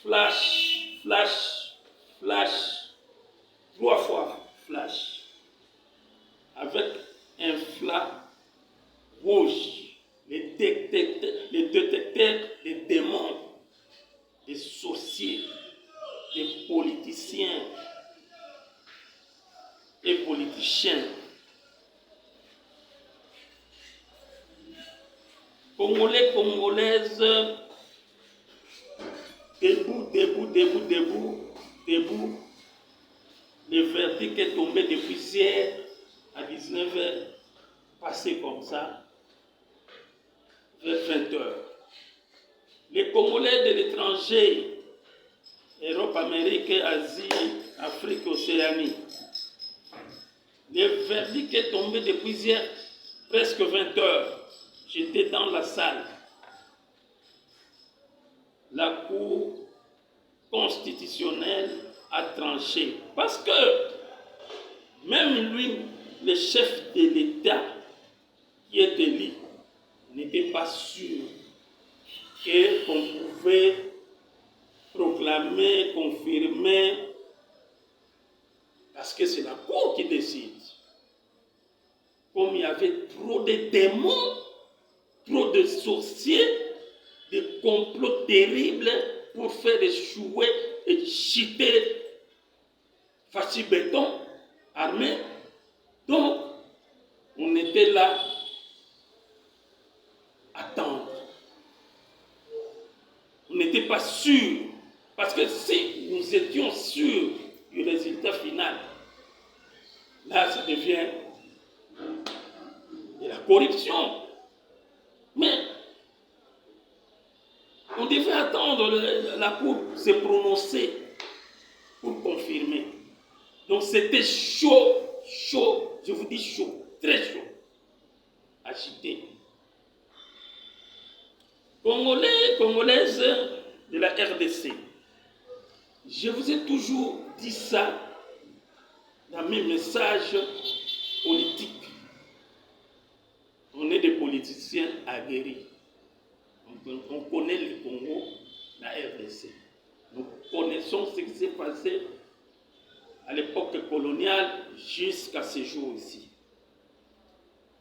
flash, flash, flash, 3 fois flash, avec un flash rouge, les détecteurs, les démons, les sorciers, les politiciens et politiciens. Congolais, Congolaises, debout, debout, debout, debout, debout. Le verdict est tombé depuis hier à 19h, passé comme ça, vers 20h. Les Congolais de l'étranger, Europe, Amérique, Asie, Afrique, Océanie. Le verdict est tombé depuis hier, presque 20h. J'étais dans la salle. La Cour constitutionnelle a tranché. Parce que même lui, le chef de l'État qui est élu, n'était pas sûr qu'on pouvait proclamer, confirmer, parce que c'est la Cour qui décide. Comme il y avait trop de démons, trop de sorciers, des complots terribles pour faire échouer et chiter Fachi Béton, armée. Donc, on était là à attendre. On n'était pas sûr. Parce que si nous étions sûrs du résultat final, là, ça devient de la corruption. Mais on devait attendre la Cour se prononcer pour confirmer. Donc c'était chaud, chaud, je vous dis chaud, très chaud, agité. Congolais, Congolaises de la RDC, je vous ai toujours dit ça dans mes messages politiques. On est des politiciens aguerris. On connaît le Congo, la RDC. Nous connaissons ce qui s'est passé à l'époque coloniale jusqu'à ce jour-ci.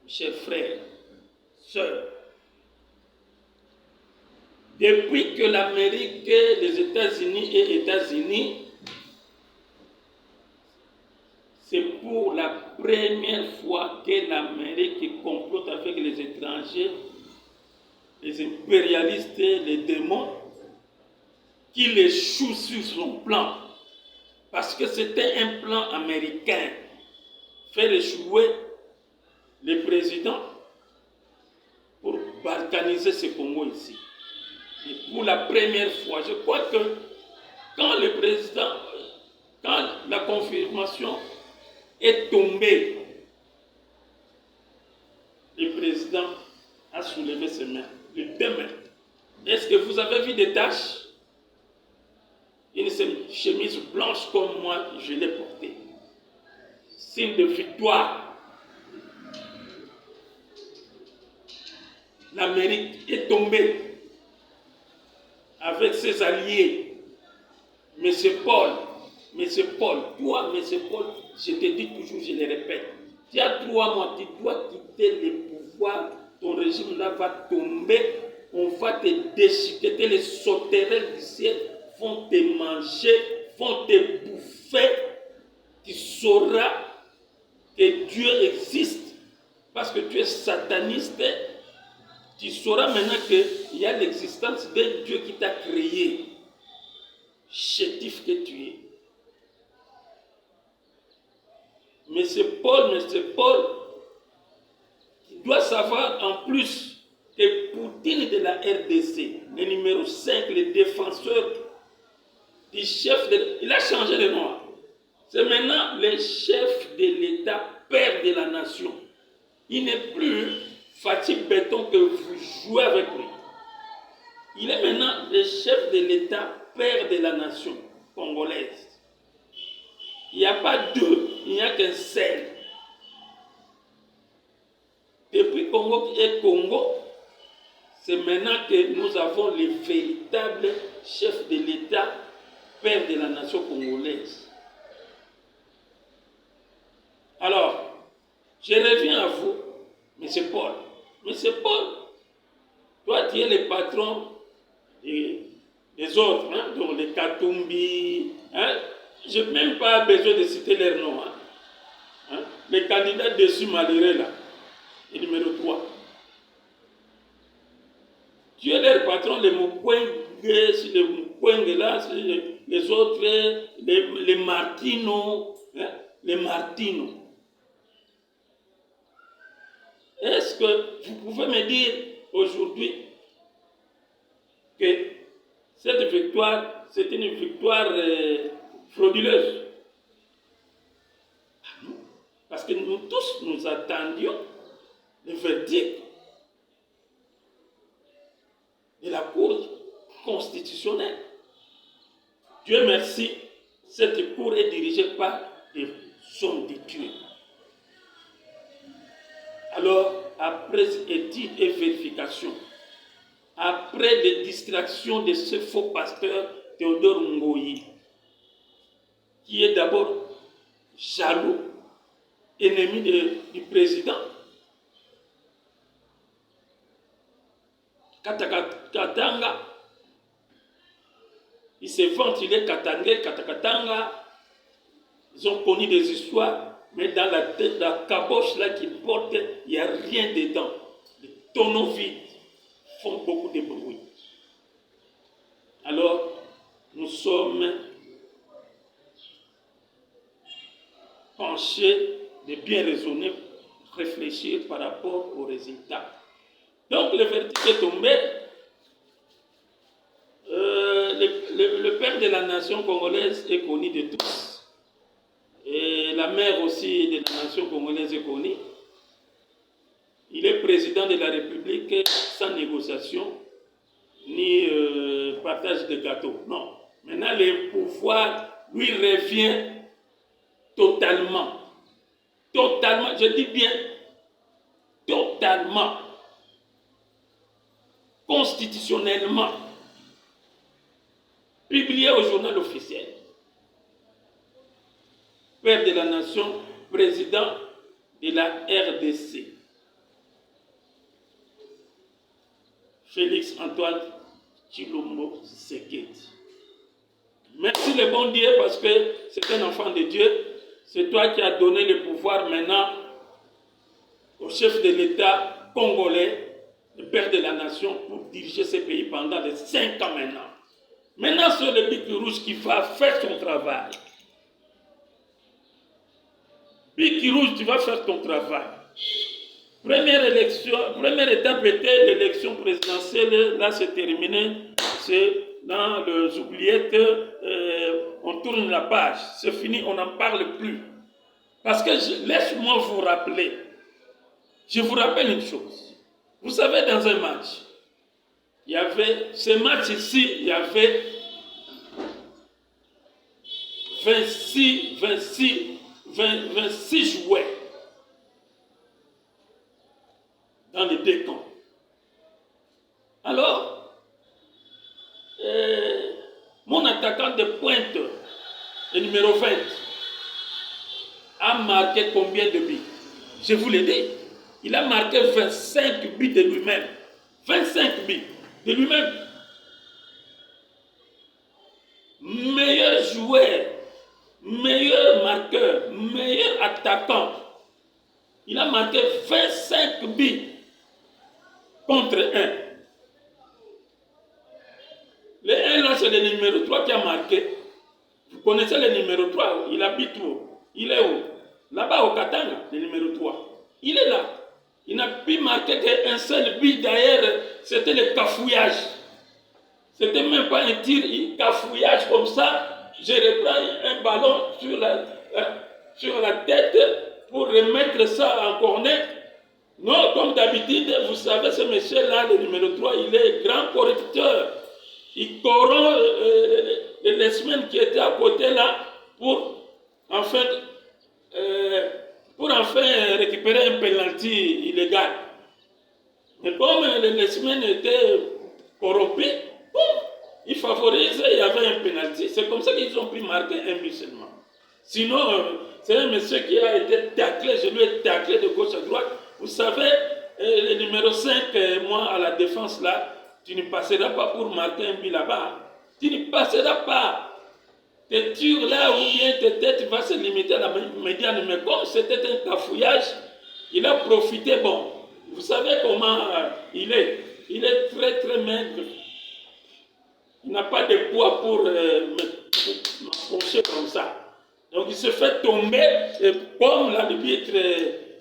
Mes chers frères, sœurs, depuis que l'Amérique, les États-Unis et États-Unis, c'est pour la première fois que l'Amérique complote avec les étrangers, les impérialistes, les démons, qu'il échoue sur son plan. Parce que c'était un plan américain. Faire échouer les présidents pour balkaniser ce Congo ici. Et pour la première fois, je crois que quand le président, quand la confirmation est tombée, le président a soulevé ses mains, les 2 mains. Est-ce que vous avez vu des taches? Une chemise blanche comme moi, je l'ai portée. Signe de victoire. L'Amérique est tombée avec ses alliés. Monsieur Paul, toi, Monsieur Paul, je te dis toujours, je le répète, tu as 3 mois, tu dois quitter le pouvoir, ton régime là va tomber, on va te déchiqueter, les sauterelles du ciel vont te manger, vont te bouffer, tu sauras que Dieu existe, parce que tu es sataniste, tu sauras maintenant qu'il y a l'existence d'un Dieu qui t'a créé, chétif que tu es. Monsieur Paul, tu dois savoir en plus que Poutine de la RDC, le numéro 5, le défenseur du chef de... Il a changé de nom. C'est maintenant le chef de l'État, père de la nation. Il n'est plus Fachi Béton que vous jouez avec lui. Il est maintenant le chef de l'État, père de la nation congolaise. Il n'y a pas deux, il n'y a qu'un seul. Depuis Congo et Congo, c'est maintenant que nous avons le véritable chef de l'État, père de la nation congolaise. Alors, je reviens à vous, M. Paul. M. Paul, toi, tu es le patron des autres, hein, donc les Katumbi. Hein, je n'ai même pas besoin de citer leurs noms. Hein, les candidats dessus malheureux là, et numéro 3. Tu es leur patron, les Mukwege, là, les autres, les Martino, hein, les Martino. Est-ce que vous pouvez me dire aujourd'hui que cette victoire, c'est une victoire frauduleuse? Non. Parce que nous tous, nous attendions le verdict de la Cour constitutionnelle. Dieu merci, cette Cour est dirigée par des hommes de Dieu. Alors, après étude et vérification, après les distractions de ce faux pasteur Théodore Ngoyi, qui est d'abord jaloux, ennemi du président, Katanga, il se vante, il est Katangé, Katakatanga, ils ont connu des histoires, mais dans la tête, la caboche là qu'ils portent, il n'y a rien dedans. Les tonneaux vides font beaucoup de bruit. Alors, nous sommes penchés de bien raisonner, réfléchir par rapport aux résultats. Donc, le verdict est tombé. Le père de la nation congolaise est connu de tous. Et la mère aussi de la nation congolaise est connue. Il est président de la République sans négociation ni partage de gâteaux. Non. Maintenant, le pouvoir lui revient totalement. Totalement, je dis bien totalement. Constitutionnellement. Publié au journal officiel. Père de la nation, président de la RDC. Félix Antoine Tshilombo Tshisekedi. Merci le bon Dieu parce que c'est un enfant de Dieu. C'est toi qui as donné le pouvoir maintenant au chef de l'État congolais, le père de la nation, pour diriger ce pays pendant les 5 ans maintenant. Maintenant, c'est le Bic Rouge qui va faire son travail. Bic Rouge, tu vas faire ton travail. Première étape était l'élection présidentielle. Là, c'est terminé. C'est dans les oubliettes. On tourne la page. C'est fini, on n'en parle plus. Parce que, laisse-moi vous rappeler. Je vous rappelle une chose. Vous savez, dans un match, il y avait, ce match ici, il y avait 26 joueurs dans les deux camps. Alors, mon attaquant de pointe, le numéro 20, a marqué combien de buts? Je vous l'ai dit. Il a marqué 25 buts de lui-même. 25 buts de lui-même. Meilleur joueur, meilleur marqueur, meilleur attaquant. Il a marqué 25 buts contre 1. Le 1 là, c'est le numéro 3 qui a marqué. Vous connaissez le numéro 3, il habite où? Il est où? Là-bas au Katanga, le numéro 3. Il est là. Il n'a pu marquer qu'un seul but. D'ailleurs, c'était le cafouillage. C'était même pas un tir, il cafouillage comme ça. Je reprends un ballon sur la tête pour remettre ça en corner. Non, comme d'habitude, vous savez, ce monsieur-là, le numéro 3, il est grand corrupteur. Il corrompt les semaines qui étaient à côté là pour enfin récupérer un penalty illégal. Et comme les semaines étaient corrompus, ils favorisaient, il y avait un pénalty. C'est comme ça qu'ils ont pu marquer un but seulement. Sinon, c'est un monsieur qui a été taclé, je lui ai taclé de gauche à droite. Vous savez, le numéro 5, moi, à la défense là, tu ne passeras pas pour marquer un but là-bas. Tu ne passeras pas. Tes tirs là, ou bien tes têtes vont se limiter à la médiane. Mais comme c'était un cafouillage, il a profité. Bon, vous savez comment il est. Il est très très maigre. Il n'a pas de poids pour m'approcher comme ça. Donc il se fait tomber, et comme l'arbitre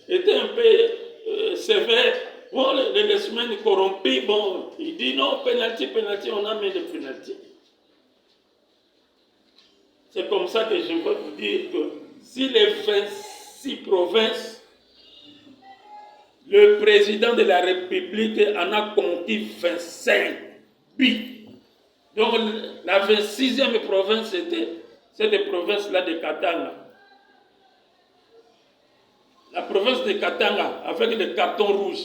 était un peu sévère, bon, les semaines corrompues, bon, il dit non, penalty, on a mis le penalty. C'est comme ça que je veux vous dire que si les 26 provinces, le président de la République en a compté 25 buts. Donc la 26e province, c'était cette province-là de Katanga. La province de Katanga, avec le carton rouge.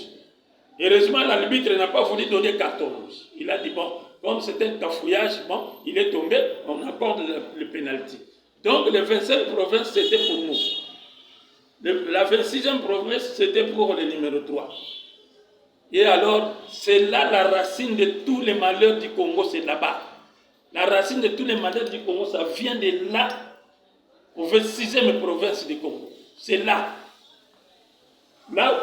Heureusement, l'arbitre n'a pas voulu donner carton rouge. Il a dit, bon, comme c'est un cafouillage, bon, il est tombé, on accorde le pénalty. Donc, les 25 provinces, c'était pour nous. La 26e province, c'était pour le numéro 3. Et alors, c'est là la racine de tous les malheurs du Congo, c'est là-bas. La racine de tous les malheurs du Congo, ça vient de là, au 26e province du Congo. C'est là.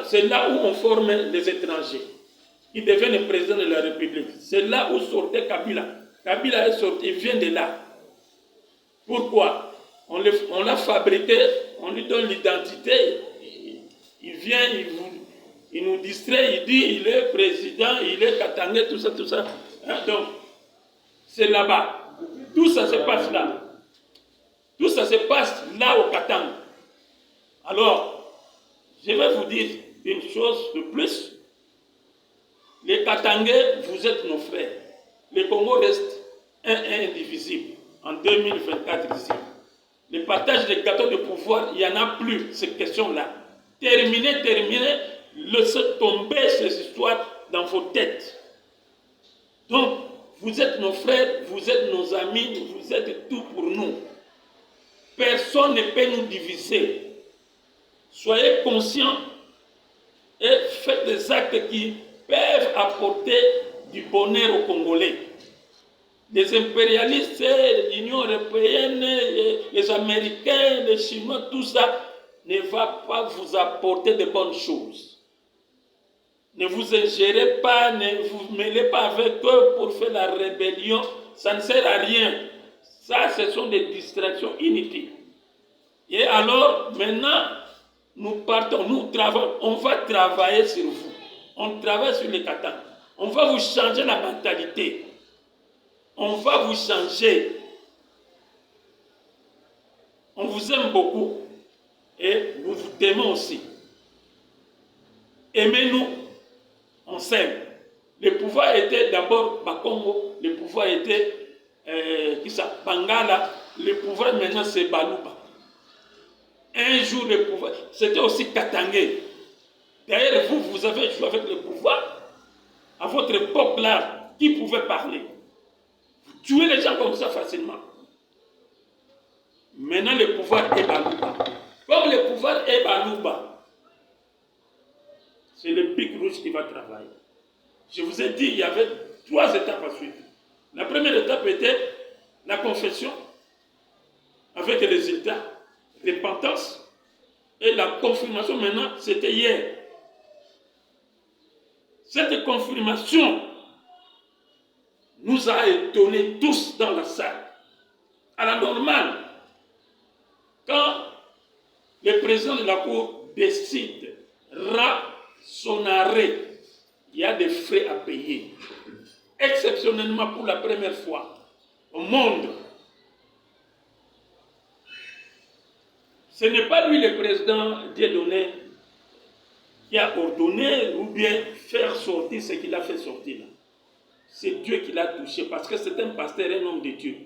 C'est là où on forme les étrangers. Ils deviennent le président de la République. C'est là où sortait Kabila. Kabila est sorti, il vient de là. Pourquoi? On l'a fabriqué, on lui donne l'identité. Il vient, il nous distrait, il dit il est président, il est katangais, tout ça, tout ça. Donc, c'est là-bas. Tout ça se passe là. Tout ça se passe là au Katanga. Alors, je vais vous dire une chose de plus. Les Katangais, vous êtes nos frères. Le Congo reste indivisible en 2024 ici. Le partage des gâteaux de pouvoir, il n'y en a plus, ces questions-là. Terminez, laissez tomber ces histoires dans vos têtes. Donc, vous êtes nos frères, vous êtes nos amis, vous êtes tout pour nous. Personne ne peut nous diviser. Soyez conscients et faites des actes qui peuvent apporter du bonheur aux Congolais. Les impérialistes, l'Union européenne, les Américains, les Chinois, tout ça ne va pas vous apporter de bonnes choses. Ne vous ingérez pas, ne vous mêlez pas avec eux pour faire la rébellion. Ça ne sert à rien. Ça, ce sont des distractions inutiles. Et alors, maintenant, nous partons, nous travaillons, on va travailler sur vous. On travaille sur les Katanga. On va vous changer la mentalité. On va vous changer. On vous aime beaucoup et nous vous aimons aussi. Aimez-nous, on s'aime. Le pouvoir était d'abord Bakongo, le pouvoir était Bangala, le pouvoir maintenant c'est Baluba. Un jour le pouvoir, c'était aussi Katangais. D'ailleurs, vous avez joué avec le pouvoir. À votre époque là, qui pouvait parler? Vous tuez les gens comme ça facilement. Maintenant, le pouvoir est Baluba. Comme le pouvoir est Baluba, c'est le pic rouge qui va travailler. Je vous ai dit, il y avait 3 étapes à suivre. La première étape était la confession, avec les résultats, repentance, et la confirmation maintenant, c'était hier. Cette confirmation nous a étonnés tous dans la salle. À la normale, quand le président de la Cour décidera son arrêt, il y a des frais à payer. Exceptionnellement pour la première fois au monde. Ce n'est pas lui le président Dieudonné qui a ordonné ou bien faire sortir ce qu'il a fait sortir là. C'est Dieu qui l'a touché parce que c'est un pasteur, un homme de Dieu.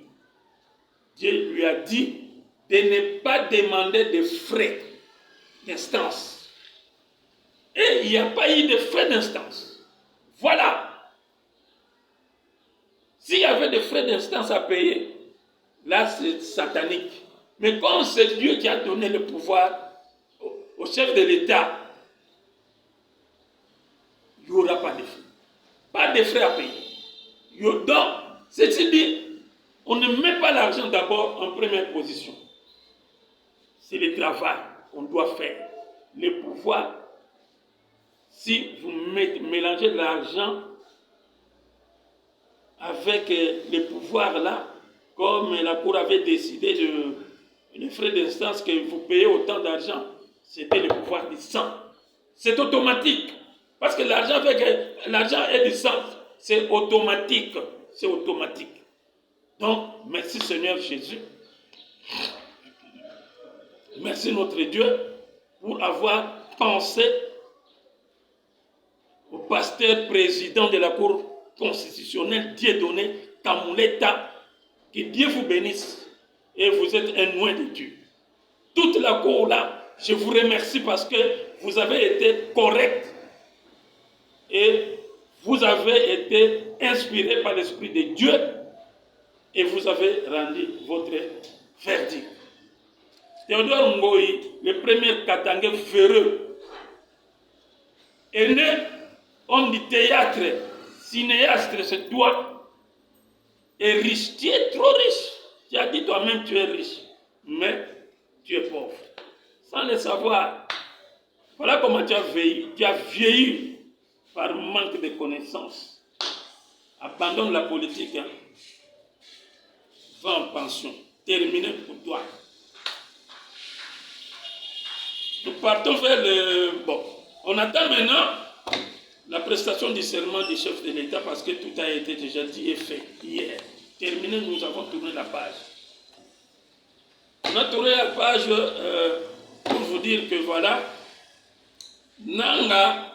Dieu lui a dit de ne pas demander de frais d'instance. Et il n'y a pas eu de frais d'instance. Voilà. S'il y avait des frais d'instance à payer, là c'est satanique. Mais comme c'est Dieu qui a donné le pouvoir au chef de l'État, il n'y aura pas de frais. Pas de frais à payer. Donc, ceci dit, on ne met pas l'argent d'abord en première position. C'est le travail qu'on doit faire. Le pouvoir, si vous mélangez l'argent avec les pouvoirs là, comme la Cour avait décidé de les frais d'instance que vous payez autant d'argent, c'était le pouvoir du sang. C'est automatique. Parce que l'argent est du sang. C'est automatique. C'est automatique. Donc, merci Seigneur Jésus. Merci notre Dieu pour avoir pensé au pasteur président de la Cour constitutionnelle, Dieudonné Kamuleta, que Dieu vous bénisse et vous êtes un loin de Dieu. Toute la Cour là, je vous remercie parce que vous avez été correct et vous avez été inspiré par l'Esprit de Dieu et vous avez rendu votre verdict. Théodore Ngoï, le premier Katangais véreux, est né homme du théâtre, cinéaste, c'est toi, et riche. Tu es trop riche. Tu as dit toi-même tu es riche, mais tu es pauvre. Sans le savoir. Voilà comment tu as vieilli. Tu as vieilli par manque de connaissances. Abandonne la politique. Hein. Va en pension. Terminé pour toi. Nous partons vers le... Bon, on attend maintenant la prestation du serment du chef de l'État parce que tout a été déjà dit et fait hier. Terminé, nous avons tourné la page. On a tourné la page pour vous dire que voilà, Nanga,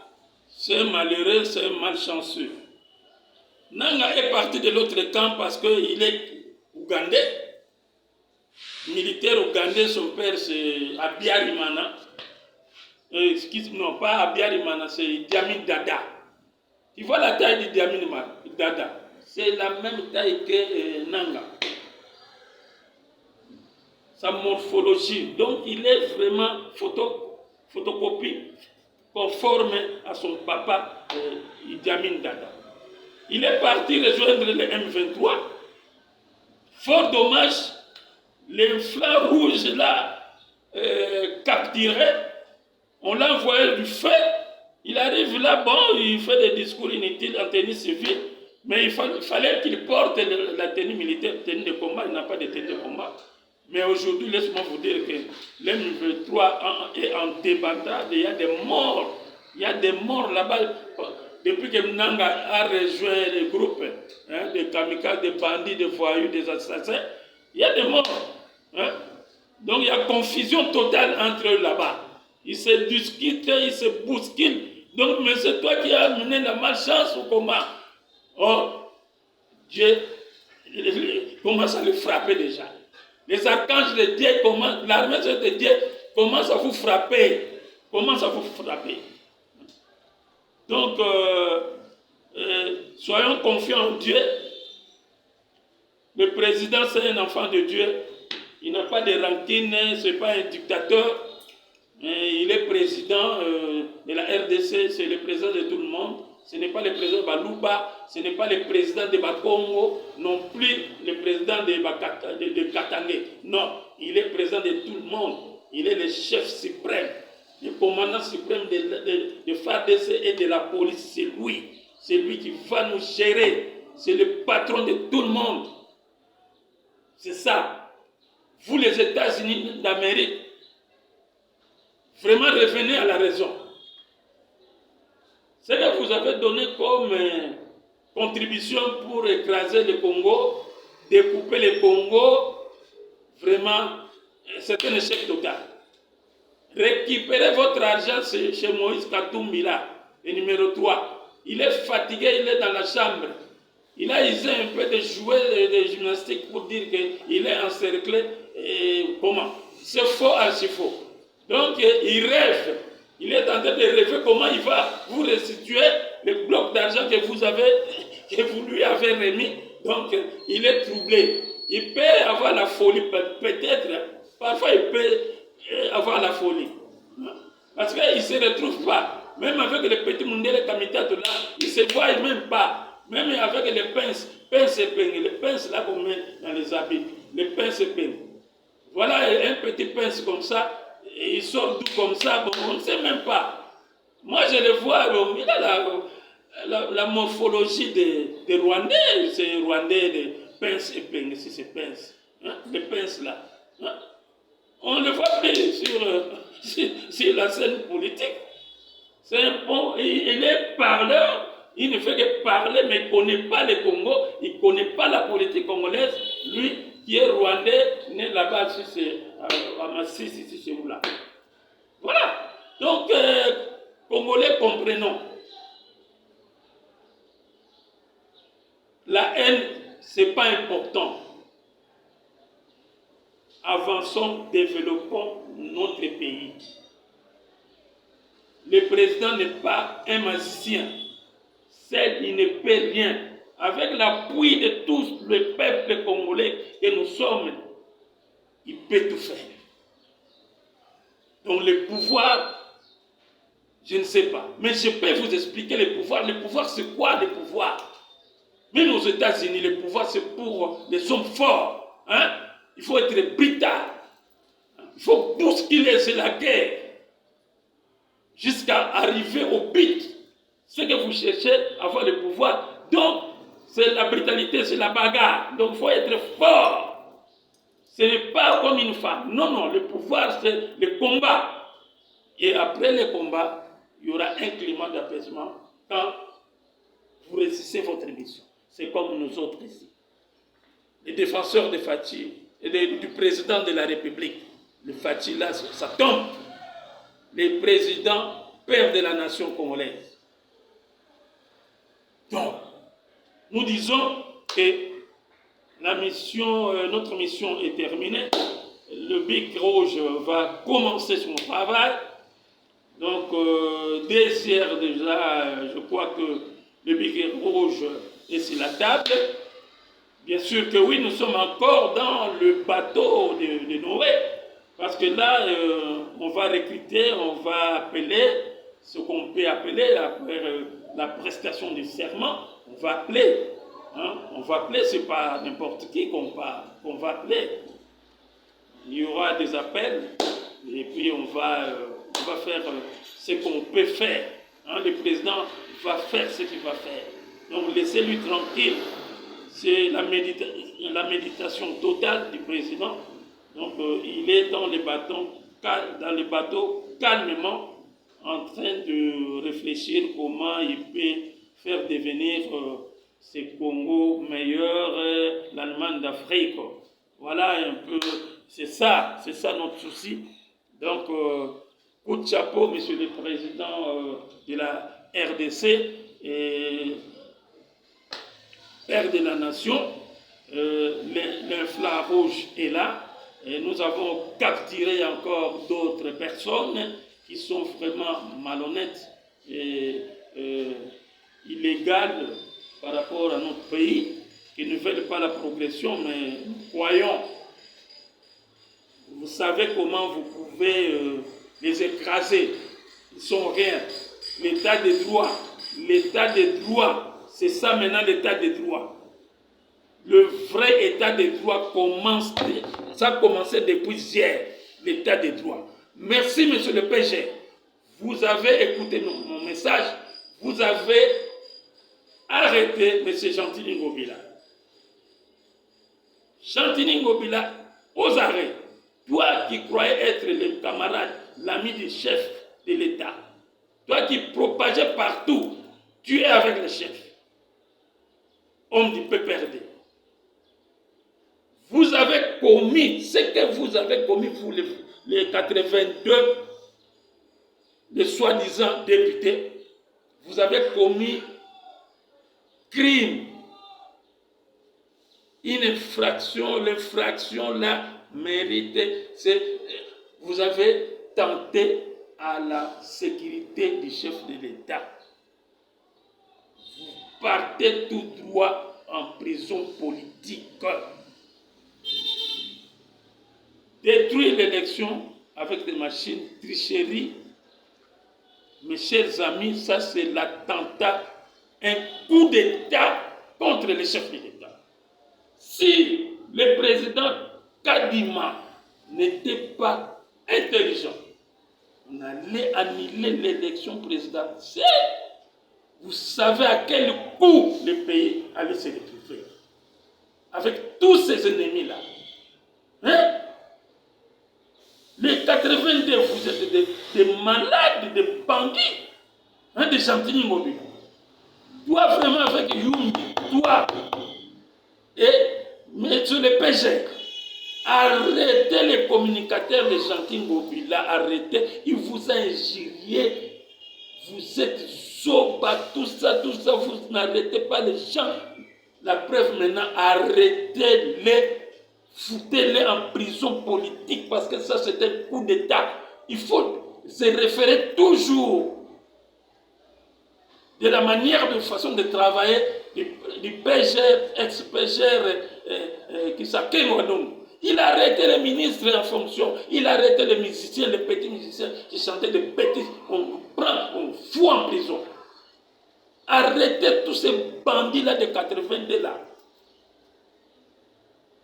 c'est malheureux, c'est malchanceux. Nanga est parti de l'autre camp parce qu'il est ougandais. Militaire ougandais, son père c'est Abiyarimana. Non, pas Abiyarimana, c'est Idi Amin Dada. Tu vois la taille d'Idi Amin Dada. C'est la même taille que Nanga. Sa morphologie. Donc il est vraiment photocopie conforme à son papa Idi Amin Dada. Il est parti rejoindre le M23. Fort dommage, les flammes rouges là capturés. On l'a envoyé du feu. Il arrive là, bon, il fait des discours inutiles en tenue civile, mais il fallait qu'il porte la tenue militaire, tenue de combat. Il n'a pas de tenue de combat. Mais aujourd'hui, laisse-moi vous dire que l'M23 est en débandade. Il y a des morts. Il y a des morts là-bas. Depuis que Nanga a rejoint les groupes des kamikazes, des bandits, des voyous, des assassins, il y a des morts. Hein? Donc il y a confusion totale entre eux là-bas. Ils se discutent, ils se bousculent. Donc, mais c'est toi qui as amené la malchance ou comment? Oh, Dieu commence à le frapper déjà. Les archanges de Dieu, l'armée de Dieu commence à vous frapper. Commence à vous frapper. Donc, soyons confiants en Dieu. Le président, c'est un enfant de Dieu. Il n'a pas de rancune, ce n'est pas un dictateur. Il est président de la RDC, c'est le président de tout le monde. Ce n'est pas le président de Balouba, ce n'est pas le président de Bakongo, non plus le président de Katangé. Non, il est président de tout le monde. Il est le chef suprême, le commandant suprême de FARDC et de la police. C'est lui. C'est lui qui va nous gérer. C'est le patron de tout le monde. C'est ça. Vous, les États-Unis d'Amérique, vraiment revenez à la raison. Ce que vous avez donné comme contribution pour écraser le Congo, découper le Congo, vraiment, c'est un échec total. Récupérez votre argent chez Moïse Katumbi là, le numéro 3. Il est fatigué, il est dans la chambre. Il a usé un peu de jouets de gymnastique pour dire qu'il est encerclé. Comment? C'est faux, archi faux. Donc il rêve. Il est en train de rêver comment il va vous restituer le bloc d'argent que vous lui avez remis, donc il est troublé. Il peut avoir la folie, peut-être, parfois il peut avoir la folie. Parce qu'il ne se retrouve pas. Même avec les petits Mundele Kamitato là, il ne se voit même pas. Même avec les pinces et peignes, les pinces là qu'on met dans les habits, les pinces et peignes. Voilà un petit pince comme ça, il sort d'où comme ça, bon, on ne sait même pas. Moi je le vois, bon, il a la morphologie des Rwandais, c'est Rwandais de pince et peignes, si c'est pince. Hein, les pinces là. Hein. On ne le voit plus sur la scène politique. C'est un bon, il est parleur, il ne fait que parler, mais il ne connaît pas le Congo, il ne connaît pas la politique congolaise. Lui, qui est rwandais, né là-bas, à Massis, ici chez vous là. Voilà. Donc, Congolais, comprenons. La haine, ce n'est pas important. Avançons, développons notre pays. Le président n'est pas un magicien. Seul, il ne peut rien. Avec l'appui de tous le peuple congolais que nous sommes, il peut tout faire. Donc le pouvoir, je ne sais pas. Mais je peux vous expliquer le pouvoir. Le pouvoir, c'est quoi le pouvoir? Même aux États-Unis, le pouvoir, c'est pour les hommes forts. Hein? Il faut être brutal. Il faut bousculer, c'est la guerre. Jusqu'à arriver au but. Ce que vous cherchez, avoir le pouvoir. Donc, c'est la brutalité, c'est la bagarre. Donc, il faut être fort. Ce n'est pas comme une femme. Non, non, le pouvoir, c'est le combat. Et après le combat, il y aura un climat d'apaisement quand vous réussissez votre mission. C'est comme nous autres ici. Les défenseurs de Fathi et du président de la République. Le Fathi, là, ça tombe. Les présidents, pères de la nation congolaise. Donc, nous disons que notre mission est terminée. Le Big Rouge va commencer son travail. Donc, dès hier déjà, je crois que le Big Rouge est sur la table. Bien sûr que oui, nous sommes encore dans le bateau de Noé. Parce que là, on va recruter, on va appeler ce qu'on peut appeler après la prestation du serment. On va appeler. Hein? On va appeler, ce n'est pas n'importe qui qu'on va appeler. Il y aura des appels et puis on va faire ce qu'on peut faire. Hein? Le président va faire ce qu'il va faire. Donc laissez-lui tranquille. C'est la méditation totale du président. Donc il est dans le bateau calmement en train de réfléchir comment il peut faire devenir ce Congo meilleur, l'Allemagne d'Afrique. Voilà un peu, c'est ça notre souci. Donc, coup de chapeau, monsieur le président de la RDC et père de la nation. L'inflat rouge est là. Et nous avons capturé encore d'autres personnes qui sont vraiment malhonnêtes et illégales par rapport à notre pays, qui ne veulent pas la progression, mais nous croyons. Vous savez comment vous pouvez les écraser. Ils ne sont rien. L'état de droit, c'est ça maintenant l'état de droit. Le vrai état de droit ça a commencé depuis hier, l'état de droit. Merci, monsieur le PG. Vous avez écouté mon message. Vous avez arrêté monsieur Gentili Ngobila. Gentili Ngobila, aux arrêts. Toi qui croyais être le camarade, l'ami du chef de l'État. Toi qui propageais partout, tu es avec le chef. Homme du PPRD. Vous avez commis ce que vous avez commis, vous les 82, les soi-disant députés, vous avez commis crime. Une infraction, l'infraction là mérite, vous avez tenté à la sécurité du chef de l'État. partez tout droit en prison politique. Détruire l'élection avec des machines, tricherie. Mes chers amis, ça c'est l'attentat, un coup d'État contre les chefs de l'État. Si le président Kadima n'était pas intelligent, on allait annuler l'élection présidentielle. Vous savez à quel coût le pays allait se retrouver. Avec tous ces ennemis-là. Hein? Les 82, vous êtes des malades, des bandits, hein, des gentils mobiles. Toi, vraiment, avec Yumi, toi, et mais sur le PG, arrêtez les communicateurs, les gentils mobiles, là, arrêtez. Il vous a injurié. Vous êtes soba, tout ça, vous n'arrêtez pas les gens. La preuve maintenant, arrêtez-les. Foutez-les en prison politique parce que ça c'est un coup d'État. Il faut se référer toujours de la manière de façon de travailler du PGR, ex-PGR, qui s'appelle Wadon. Il a arrêté les ministres en fonction, il a arrêté les musiciens, les petits musiciens qui chantaient des bêtises. On prend, on fout en prison. Arrêtez tous ces bandits-là de 82 là.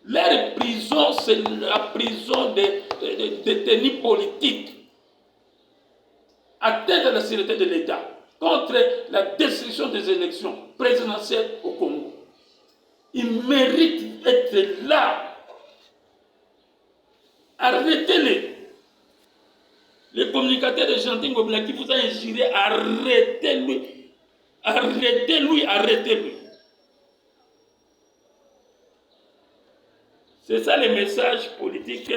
Leur prison, c'est la prison des détenus politiques. Atteinte à la sécurité de l'État contre la destruction des élections présidentielles au Congo. Ils méritent d'être là. Arrêtez-les. Les communicateurs de Gentil Ngobila qui vous a injuré, arrêtez-lui. Arrêtez-lui, arrêtez-lui. C'est ça les messages politiques.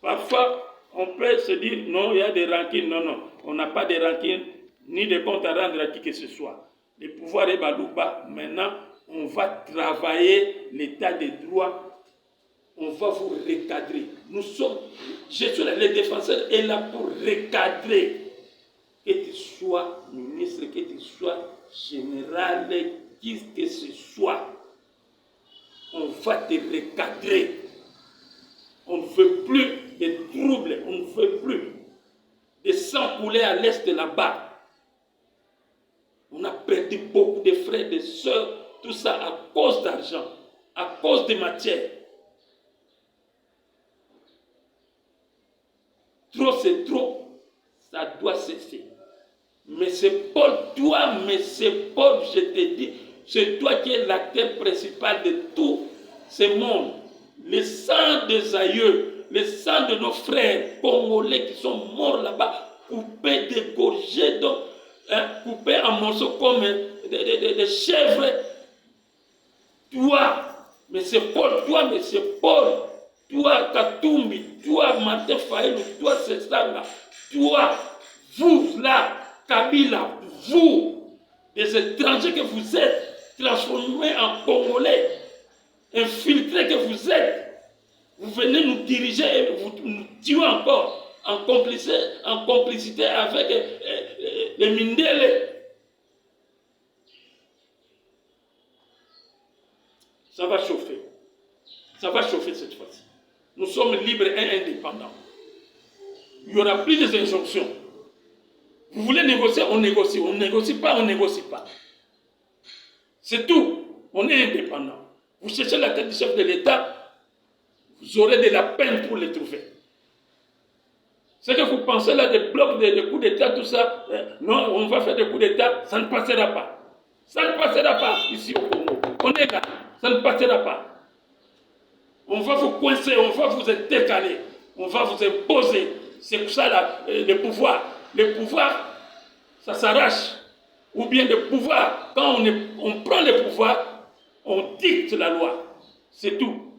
Parfois, on peut se dire, non, il y a des rancines. Non, non, on n'a pas de rancines, ni de comptes à rendre à qui que ce soit. Le pouvoir est balouba. Maintenant, on va travailler l'état des droits. On va vous recadrer. Nous sommes, je suis là, les défenseurs est là pour recadrer. Que tu sois ministre, que tu sois général, qui que ce soit. On va te recadrer. On ne veut plus de troubles, on ne veut plus de sang couler à l'est de là-bas. On a perdu beaucoup de frères, de sœurs, tout ça à cause d'argent, à cause de matière. Trop c'est trop, ça doit cesser. Mais c'est Paul, toi, mais c'est Paul, je te dis, c'est toi qui es l'acteur principal de tout ce monde. Le sang des aïeux, le sang de nos frères congolais qui sont morts là-bas, coupés, dégorgés, coupés en morceaux comme des chèvres. Toi, mais c'est Paul, toi, mais c'est Paul, toi, Katumbi, toi, Martin Faïlou, toi, c'est ça là, toi, vous là, Kabila, vous, des étrangers que vous êtes, transformés en Congolais, infiltrés que vous êtes, vous venez nous diriger et vous nous tuez encore en complicité avec les Mindele. Ça va chauffer. Ça va chauffer cette fois-ci. Nous sommes libres et indépendants. Il n'y aura plus des injonctions. Vous voulez négocier, on négocie. On ne négocie pas, on ne négocie pas. C'est tout. On est indépendant. Vous cherchez la tête du chef de l'État, vous aurez de la peine pour les trouver. Ce que vous pensez là, des blocs, des coups d'État, tout ça, non, on va faire des coups d'État, ça ne passera pas. Ça ne passera pas ici au Congo. On est là, ça ne passera pas. On va vous coincer, on va vous décaler, on va vous imposer. C'est pour ça là, le pouvoir. Le pouvoir, ça s'arrache. Ou bien le pouvoir, quand on prend le pouvoir, on dicte la loi. C'est tout.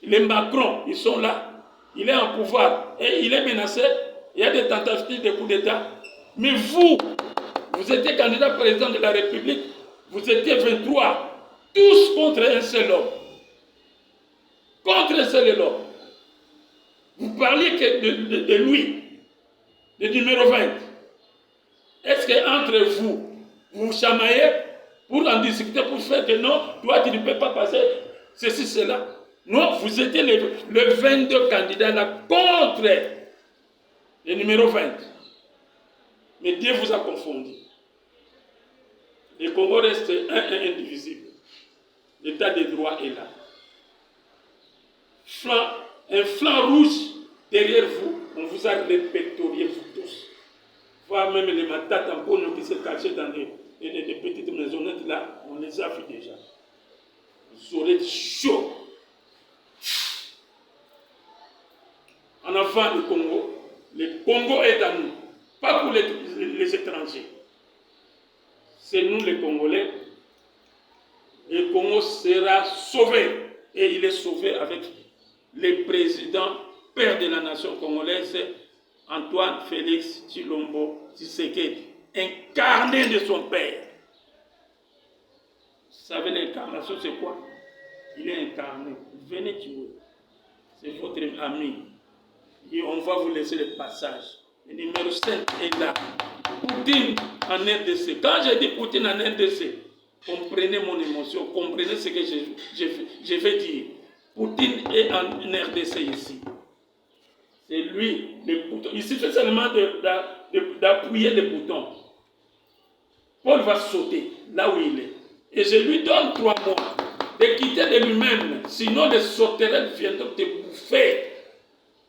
Les Macron, ils sont là. Il est en pouvoir et il est menacé. Il y a des tentatives de coup d'État. Mais vous étiez candidat président de la République. Vous étiez 23. Tous contre un seul homme. Contre un seul homme. Vous parliez que de lui, le numéro 20. Est-ce qu'entre vous, vous chamaillez? pour en discuter, pour faire que non, toi tu ne peux pas passer ceci, cela. Non, vous étiez le 22 candidats là contre le numéro 20. Mais Dieu vous a confondu. Le Congo reste un et indivisible. L'état de droit est là. Un flanc rouge derrière vous, on vous a répertorié vous tous. Voir même les matates en pono qui se cachaient dans des petites maisonnettes là, on les a vus déjà. Vous aurez chaud. En avant le Congo est à nous, pas pour les étrangers. C'est nous les Congolais. Le Congo sera sauvé. Et il est sauvé avec le président, père de la nation congolaise, Antoine Félix Tshilombo Tshisekedi, incarné de son père. Vous savez l'incarnation c'est quoi? Il est incarné. Venez tuer. C'est votre ami. Et on va vous laisser le passage. Le numéro 5 est là. Poutine en RDC. Quand j'ai dit Poutine en RDC, comprenez mon émotion, comprenez ce que je vais dire. Poutine est en RDC ici. C'est lui, le bouton. Il suffit seulement d'appuyer le bouton. Paul va sauter là où il est. Et je lui donne 3 mois de quitter de lui-même. Sinon les sauterelles viendront te bouffer.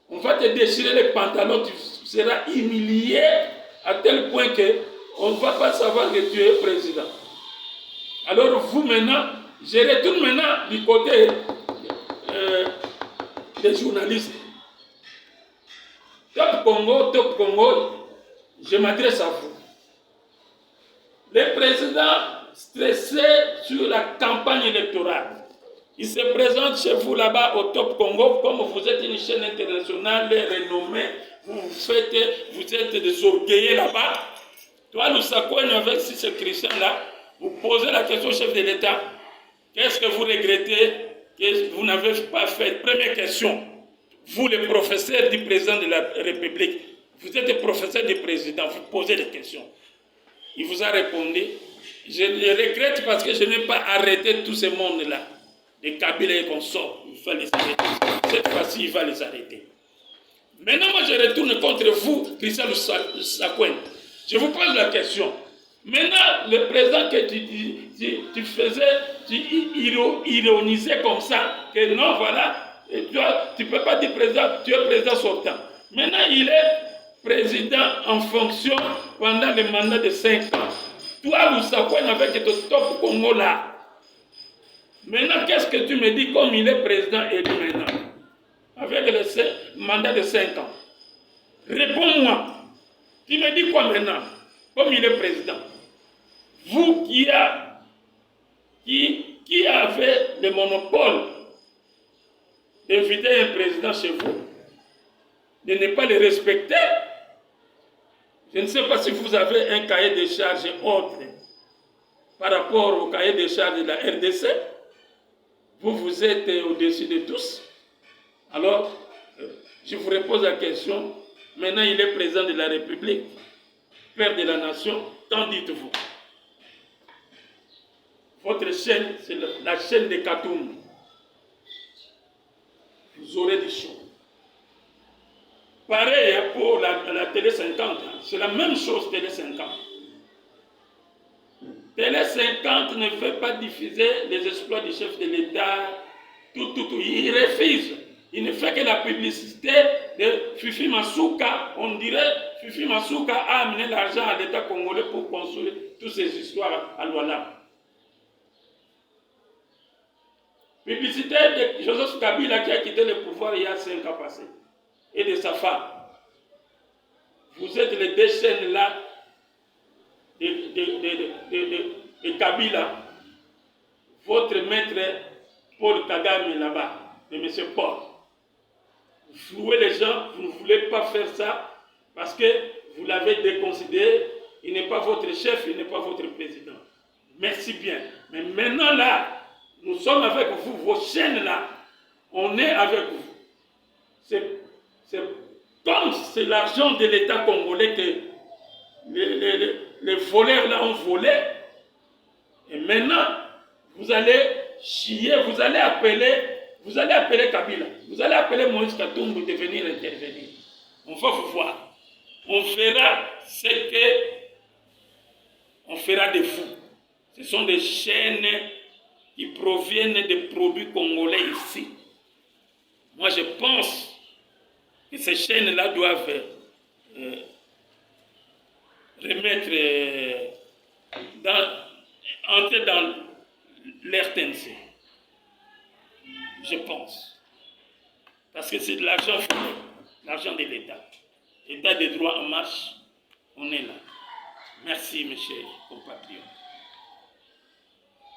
On va te déchirer les pantalons, tu seras humilié à tel point qu'on ne va pas savoir que tu es président. Alors vous maintenant, je retourne maintenant du côté des journalistes. Top Congo, je m'adresse à vous. Le président stressé sur la campagne électorale. Il se présente chez vous là-bas au Top Congo, comme vous êtes une chaîne internationale renommée, vous êtes des orgueillers là-bas. Toi, nous s'accoignons avec ce Christian-là, vous posez la question au chef de l'État, qu'est-ce que vous regrettez que vous n'avez pas fait? Première question, vous le professeur du président de la République, vous êtes le professeur du président, vous posez des questions. Il vous a répondu, je le regrette parce que je n'ai pas arrêté tout ce monde-là. Les Kabila et consorts, il va les arrêter. Cette fois-ci, il va les arrêter. Maintenant, moi, je retourne contre vous, Christian Sakwen. Je vous pose la question. Maintenant, le président que tu faisais, tu ironisais comme ça, que non, voilà, tu ne peux pas dire président, tu es président sortant. Maintenant, il est président en fonction pendant le mandat de 5 ans. Toi, vous savez, avec ton Top Congo là. Maintenant, qu'est-ce que tu me dis comme il est président élu maintenant, avec le mandat de 5 ans? Réponds-moi. Tu me dis quoi maintenant, comme il est président? Vous qui avez le monopole d'inviter un président chez vous, de ne pas le respecter, je ne sais pas si vous avez un cahier de charges autre par rapport au cahier de charges de la RDC. Vous êtes au-dessus de tous. Alors, je vous repose la question. Maintenant, il est président de la République, père de la nation. Qu'en dites-vous? Votre chaîne, c'est la chaîne de Katoum. Vous aurez des choses. Pareil pour la Télé 50. C'est la même chose, Télé 50. Télé 50 ne veut pas diffuser les exploits du chef de l'État, tout. Il refuse. Il ne fait que la publicité de Fifi Masuka. On dirait Fifi Masuka a amené l'argent à l'État congolais pour construire toutes ces histoires à Luanda. Publicité de Joseph Kabila qui a quitté le pouvoir il y a 5 ans passés. Et de sa femme. Vous êtes les 2 chaînes là de Kabila, votre maître Paul Kagame là-bas, de M. Paul. Vous flouez les gens, vous ne voulez pas faire ça parce que vous l'avez déconsidéré, il n'est pas votre chef, il n'est pas votre président. Merci bien. Mais maintenant là, nous sommes avec vous, vos chaînes là, on est avec vous. C'est comme c'est l'argent de l'État congolais que les voleurs là ont volé. Et maintenant, vous allez chier, vous allez appeler Kabila, vous allez appeler Moïse Katumbi de venir intervenir. On va vous voir. On fera ce que on fera de vous. Ce sont des chaînes qui proviennent des produits congolais ici. Moi, je pense que ces chaînes-là doivent entrer dans l'RTNC. Je pense. Parce que c'est de l'argent fourni, l'argent de l'État. État de droit en marche, on est là. Merci, mes chers compatriotes.